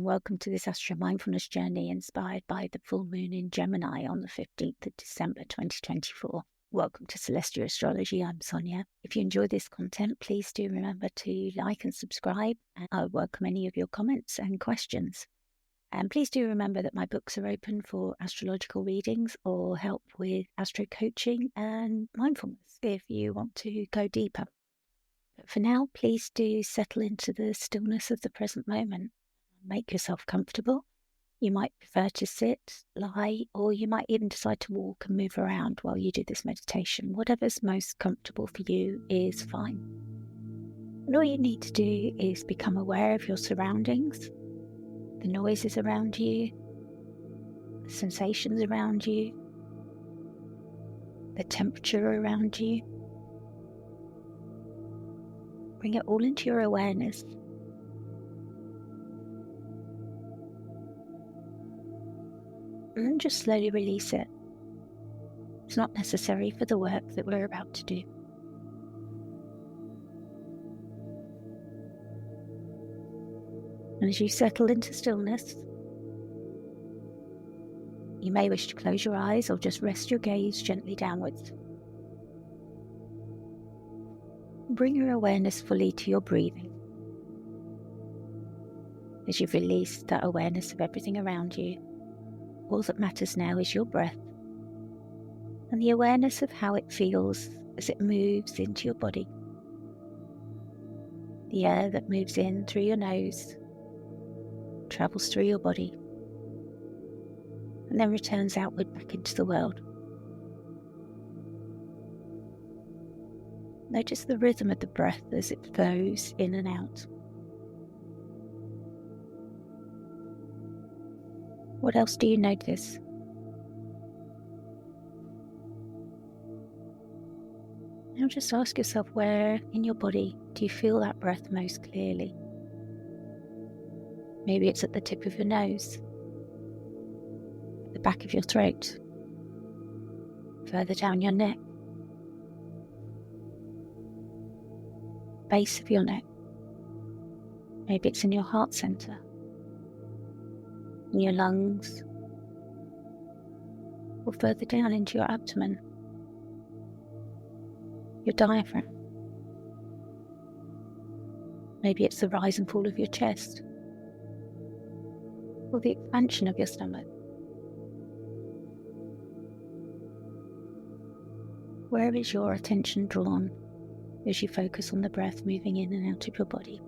and welcome to this Astro Mindfulness Journey inspired by the full moon in Gemini on the 15th of December 2024. Welcome to Celestia Astrology. I'm Sonia. If you enjoy this content, please do remember to like and subscribe, and I welcome any of your comments and questions. And please do remember that my books are open for astrological readings or help with astro coaching and mindfulness if you want to go deeper. But for now, please do settle into the stillness of the present moment. Make yourself comfortable. You might prefer to sit, lie, or you might even decide to walk and move around while you do this meditation. Whatever's most comfortable for you is fine. And all you need to do is become aware of your surroundings, the noises around you, the sensations around you, the temperature around you. Bring it all into your awareness. And then just slowly release it. It's not necessary for the work that we're about to do. And as you settle into stillness, you may wish to close your eyes or just rest your gaze gently downwards. Bring your awareness fully to your breathing. As you've released that awareness of everything around you, all that matters now is your breath and the awareness of how it feels as it moves into your body. The air that moves in through your nose travels through your body and then returns outward back into the world. Notice the rhythm of the breath as it flows in and out. What else do you notice? Now just ask yourself, where in your body do you feel that breath most clearly? Maybe it's at the tip of your nose, at the back of your throat, further down your neck, base of your neck. Maybe it's in your heart center, in your lungs, or further down into your abdomen, your diaphragm. Maybe it's the rise and fall of your chest, or the expansion of your stomach. Where is your attention drawn as you focus on the breath moving in and out of your body?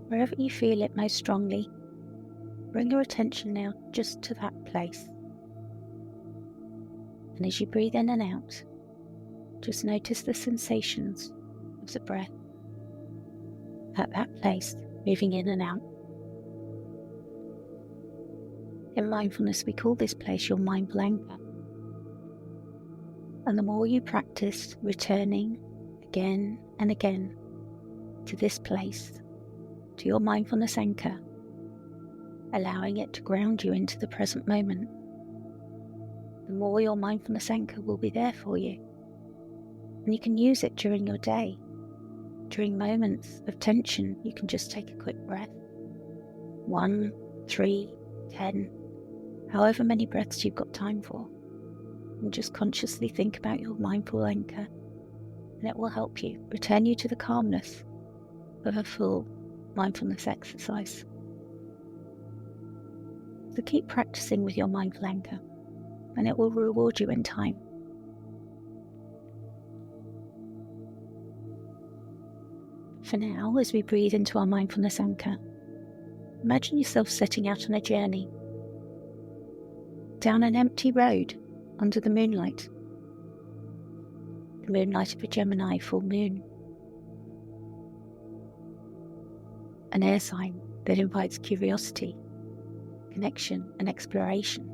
Wherever you feel it most strongly, bring your attention now just to that place. And as you breathe in and out, just notice the sensations of the breath at that place, moving in and out. In mindfulness, we call this place your mindful anchor. And the more you practice returning again and again to this place, to your mindfulness anchor, allowing it to ground you into the present moment, the more your mindfulness anchor will be there for you. And you can use it during your day. During moments of tension, you can just take a quick breath. 1, 3, 10, however many breaths you've got time for. And just consciously think about your mindful anchor, and it will help you return you to the calmness of a full mindfulness exercise. So keep practicing with your mindful anchor, and it will reward you in time. For now, as we breathe into our mindfulness anchor, imagine yourself setting out on a journey down an empty road under the moonlight of a Gemini full moon, an air sign that invites curiosity, connection and exploration.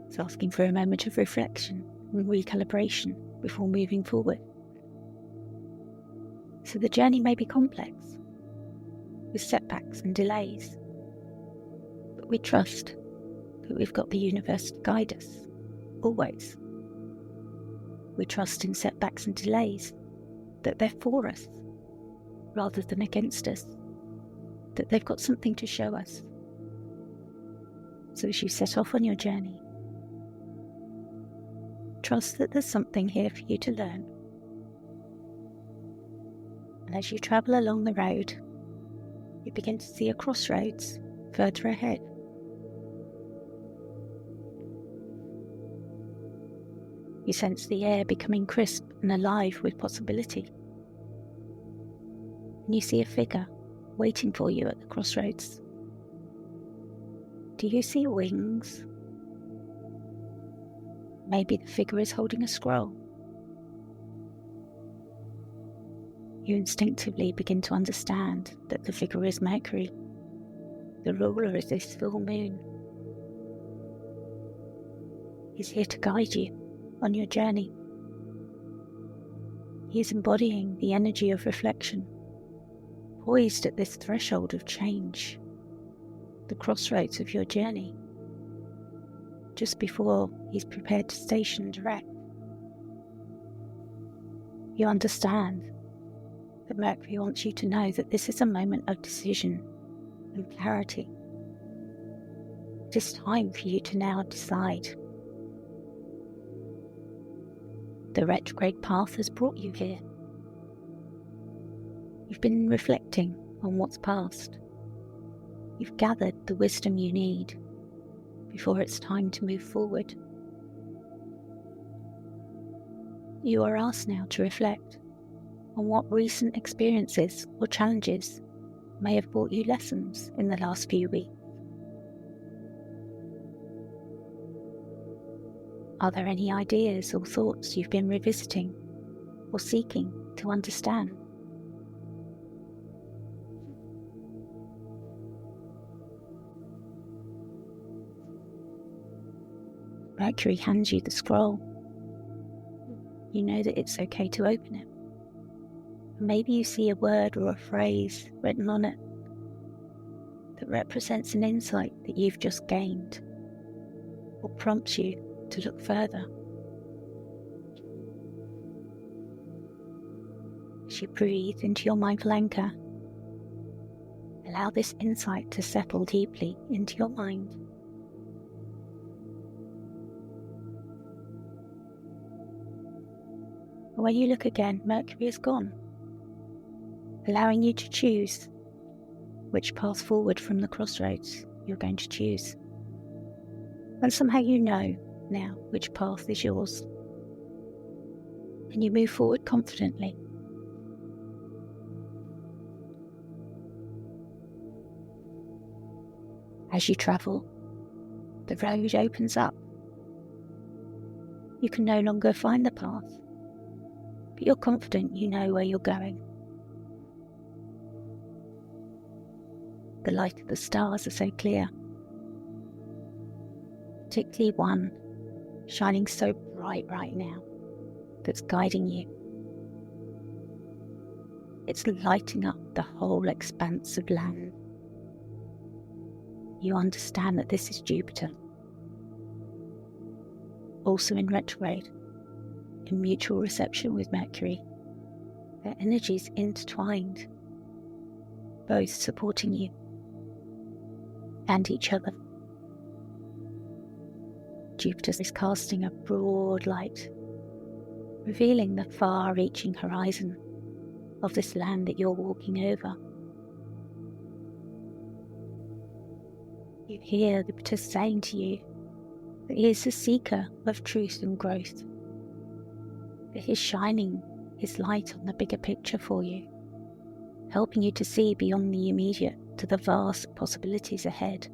It's asking for a moment of reflection and recalibration before moving forward. So the journey may be complex, with setbacks and delays, but we trust that we've got the universe to guide us, always. We trust in setbacks and delays, that they're for us. rather than against us, that they've got something to show us. So as you set off on your journey, trust that there's something here for you to learn. And as you travel along the road, you begin to see a crossroads further ahead. You sense the air becoming crisp and alive with possibility. And you see a figure waiting for you at the crossroads. Do you see wings? Maybe the figure is holding a scroll. You instinctively begin to understand that the figure is Mercury, the ruler of this full moon. He's here to guide you on your journey. He is embodying the energy of reflection, poised at this threshold of change, the crossroads of your journey, just before he's prepared to station direct. You understand that Mercury wants you to know that this is a moment of decision and clarity. It is time for you to now decide. The retrograde path has brought you here. You've been reflecting on what's past. You've gathered the wisdom you need before it's time to move forward. You are asked now to reflect on what recent experiences or challenges may have brought you lessons in the last few weeks. Are there any ideas or thoughts you've been revisiting or seeking to understand? Mercury hands you the scroll. You know that it's okay to open it. Maybe you see a word or a phrase written on it that represents an insight that you've just gained, or prompts you to look further. As you breathe into your mindful anchor, allow this insight to settle deeply into your mind. When you look again, Mercury is gone, allowing you to choose which path forward from the crossroads you're going to choose. And somehow you know now which path is yours. And you move forward confidently. As you travel, the road opens up. You can no longer find the path, but you're confident you know where you're going. The light of the stars are so clear, particularly one shining so bright right now that's guiding you. It's lighting up the whole expanse of land. You understand that this is Jupiter, also in retrograde, in mutual reception with Mercury. Their energies intertwined, both supporting you and each other. Jupiter is casting a broad light, revealing the far-reaching horizon of this land that you're walking over. You hear Jupiter saying to you that he is the seeker of truth and growth, that he's shining his light on the bigger picture for you, helping you to see beyond the immediate to the vast possibilities ahead.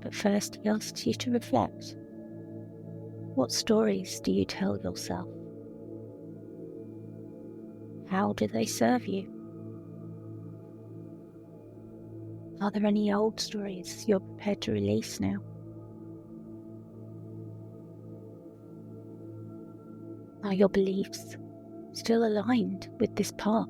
But first he asks you to reflect. What stories do you tell yourself? How do they serve you? Are there any old stories you're prepared to release now? Are your beliefs still aligned with this path?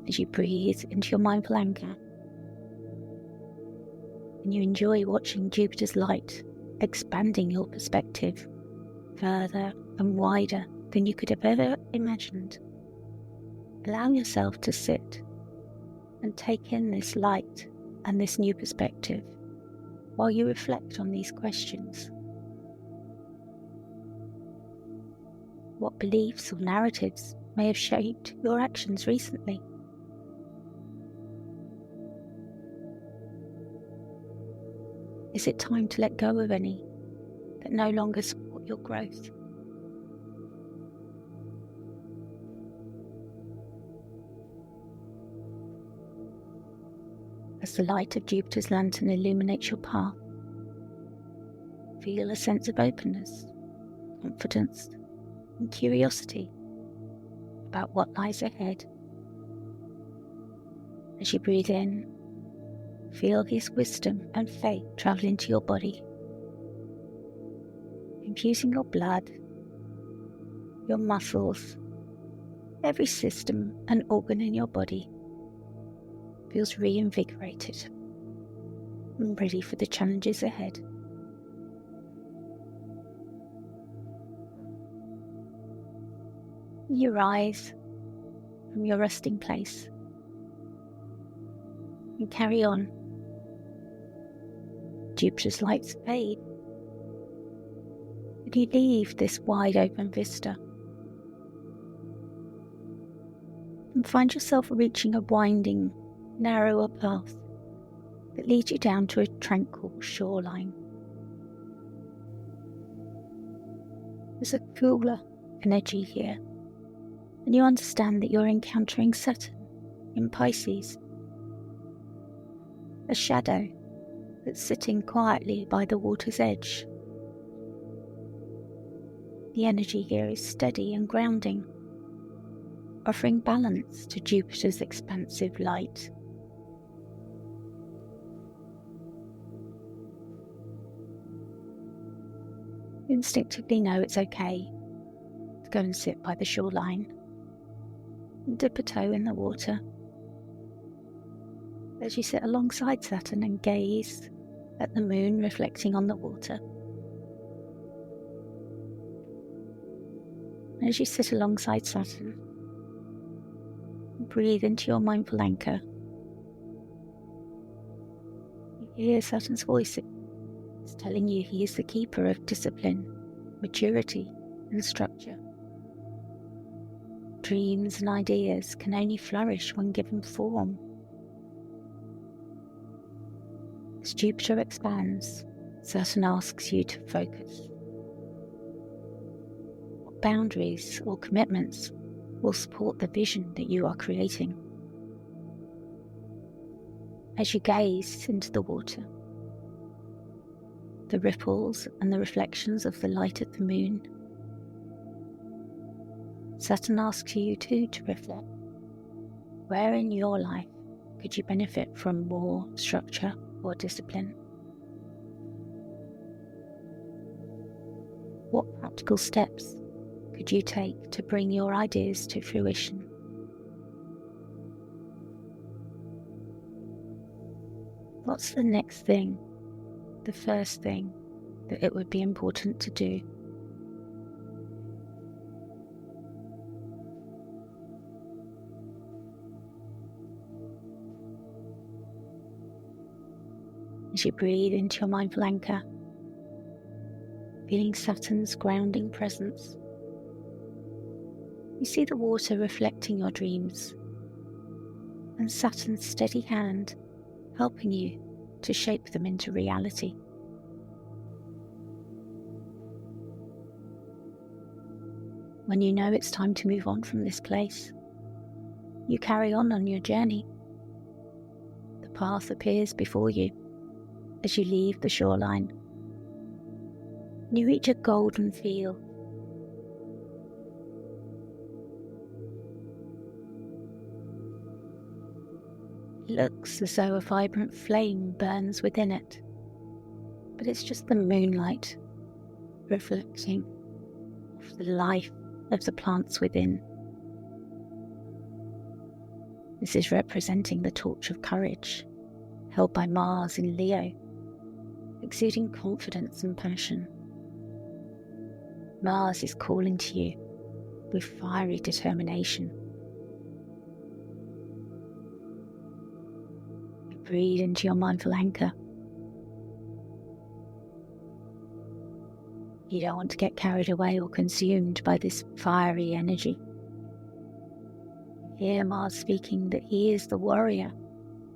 As you breathe into your mindful anchor, and you enjoy watching Jupiter's light expanding your perspective further and wider than you could have ever imagined. Allow yourself to sit and take in this light and this new perspective while you reflect on these questions. What beliefs or narratives may have shaped your actions recently? Is it time to let go of any that no longer support your growth? As the light of Jupiter's lantern illuminates your path, feel a sense of openness, confidence, and curiosity about what lies ahead. As you breathe in, feel his wisdom and faith travel into your body, infusing your blood, your muscles, every system and organ in your body feels reinvigorated and ready for the challenges ahead. You rise from your resting place and carry on. Jupiter's lights fade, and you leave this wide open vista and find yourself reaching a winding, narrower path that leads you down to a tranquil shoreline. There's a cooler energy here, and you understand that you're encountering Saturn in Pisces, a shadow that's sitting quietly by the water's edge. The energy here is steady and grounding, offering balance to Jupiter's expansive light. You instinctively know it's okay to go and sit by the shoreline and dip a toe in the water as you sit alongside Saturn and gaze at the moon reflecting on the water. As you sit alongside Saturn, breathe into your mindful anchor. You hear Saturn's voice. It's telling you he is the keeper of discipline, maturity, and structure. Dreams and ideas can only flourish when given form. As Jupiter expands, Saturn asks you to focus. What boundaries or commitments will support the vision that you are creating? As you gaze into the water, the ripples and the reflections of the light of the moon, Saturn asks you too to reflect. Where in your life could you benefit from more structure or discipline? What practical steps could you take to bring your ideas to fruition? What's the next thing, the first thing that it would be important to do? As you breathe into your mindful anchor, feeling Saturn's grounding presence, you see the water reflecting your dreams and Saturn's steady hand helping you to shape them into reality. When you know it's time to move on from this place, you carry on your journey. The path appears before you as you leave the shoreline. You reach a golden field. It looks as though a vibrant flame burns within it, but it's just the moonlight reflecting off the life of the plants within. This is representing the torch of courage, held by Mars in Leo, exuding confidence and passion. Mars is calling to you with fiery determination. You breathe into your mindful anchor. You don't want to get carried away or consumed by this fiery energy. You hear Mars speaking that he is the warrior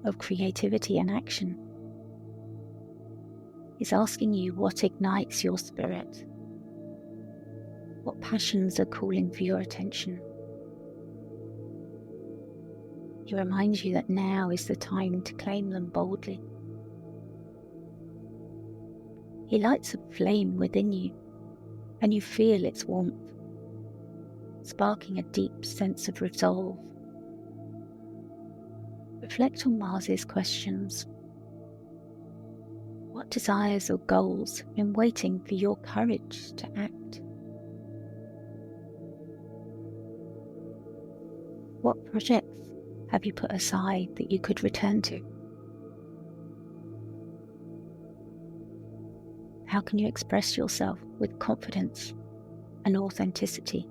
of creativity and action. He's asking you what ignites your spirit, what passions are calling for your attention. He reminds you that now is the time to claim them boldly. He lights a flame within you, and you feel its warmth, sparking a deep sense of resolve. Reflect on Mars's questions. What desires or goals have been waiting for your courage to act? What projects have you put aside that you could return to? How can you express yourself with confidence and authenticity?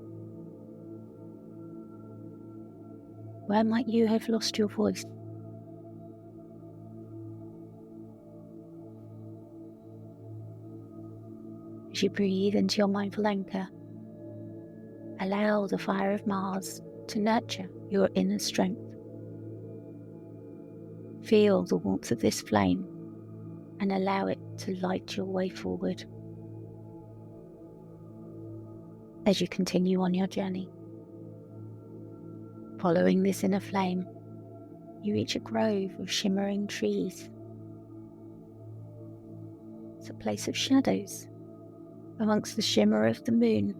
Where might you have lost your voice? As you breathe into your mindful anchor, allow the fire of Mars to nurture your inner strength. Feel the warmth of this flame and allow it to light your way forward. As you continue on your journey, following this inner flame, you reach a grove of shimmering trees. It's a place of shadows amongst the shimmer of the moon.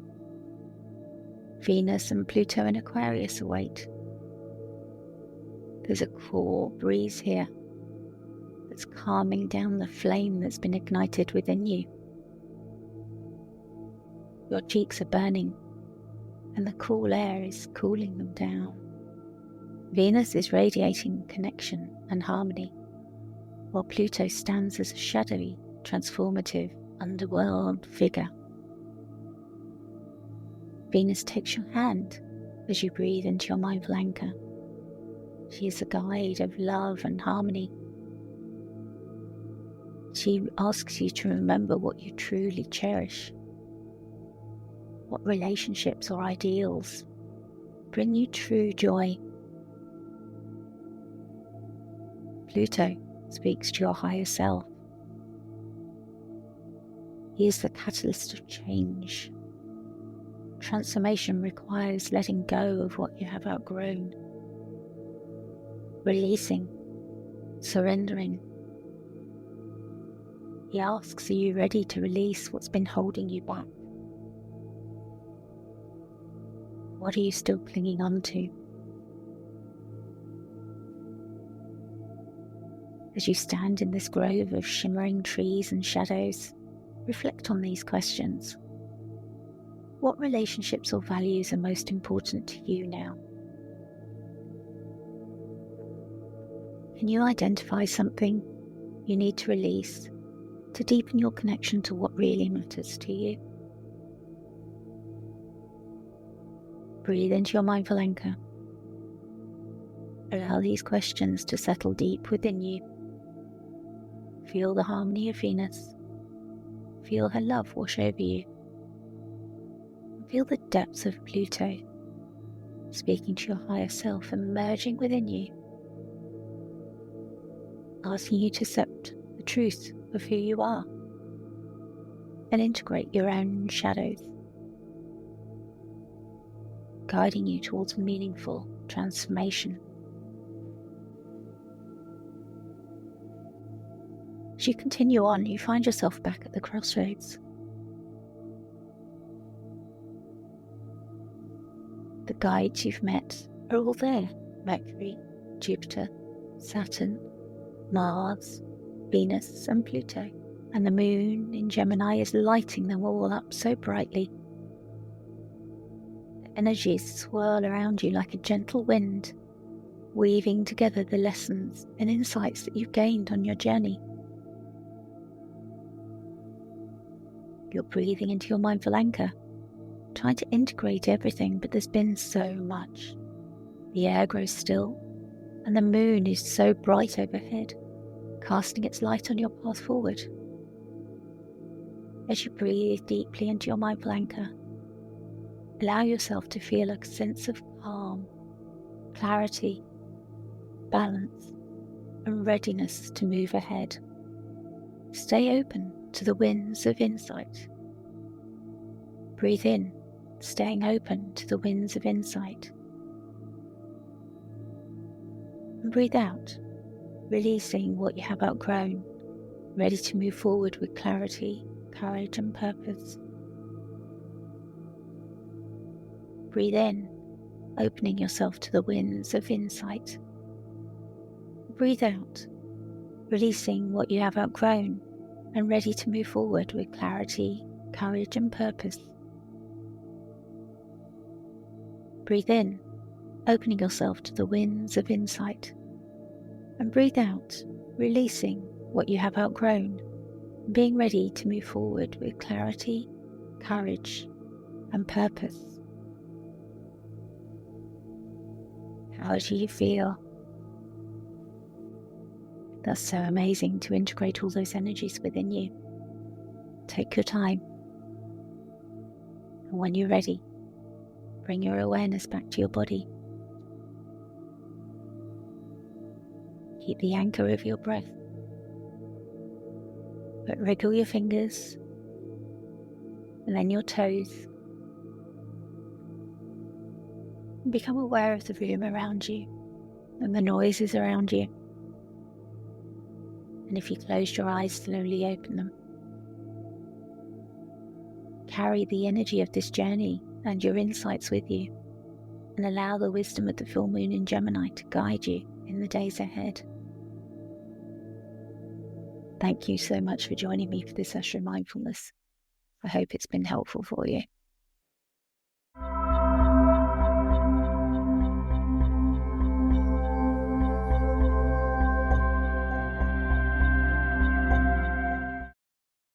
Venus and Pluto in Aquarius await. There's a cool breeze here that's calming down the flame that's been ignited within you. Your cheeks are burning, and the cool air is cooling them down. Venus is radiating connection and harmony, while Pluto stands as a shadowy, transformative underworld figure. Venus takes your hand as you breathe into your mindful anchor. She is a guide of love and harmony. She asks you to remember what you truly cherish. What relationships or ideals bring you true joy? Pluto speaks to your higher self. He is the catalyst of change. Transformation requires letting go of what you have outgrown, releasing, surrendering. He asks, are you ready to release what's been holding you back? What are you still clinging on to? As you stand in this grove of shimmering trees and shadows, reflect on these questions. What relationships or values are most important to you now? Can you identify something you need to release to deepen your connection to what really matters to you? Breathe into your mindful anchor. Allow these questions to settle deep within you. Feel the harmony of Venus. Feel her love wash over you. Feel the depths of Pluto speaking to your higher self and merging within you, asking you to accept the truth of who you are and integrate your own shadows, guiding you towards meaningful transformation. As you continue on, you find yourself back at the crossroads. The guides you've met are all there: Mercury, Jupiter, Saturn, Mars, Venus and Pluto. And the moon in Gemini is lighting them all up so brightly. The energies swirl around you like a gentle wind, weaving together the lessons and insights that you've gained on your journey. you're breathing into your mindful anchor, trying to integrate everything, but there's been so much. The air grows still, and the moon is so bright overhead, casting its light on your path forward. As you breathe deeply into your mindful anchor, allow yourself to feel a sense of calm, clarity, balance, and readiness to move ahead. Stay open to the winds of insight. Breathe in, staying open to the winds of insight. And breathe out, releasing what you have outgrown, ready to move forward with clarity, courage, and purpose. Breathe in, opening yourself to the winds of insight. Breathe out, releasing what you have outgrown and ready to move forward with clarity, courage, and purpose. Breathe in, opening yourself to the winds of insight. And breathe out, releasing what you have outgrown, being ready to move forward with clarity, courage, and purpose. How do you feel? That's so amazing to integrate all those energies within you. Take your time. And when you're ready, bring your awareness back to your body. Keep the anchor of your breath. But wriggle your fingers and then your toes. And become aware of the room around you and the noises around you. And if you closed your eyes, slowly open them. Carry the energy of this journey and your insights with you, and allow the wisdom of the full moon in Gemini to guide you in the days ahead. Thank you so much for joining me for this Astro Mindfulness. I hope it's been helpful for you.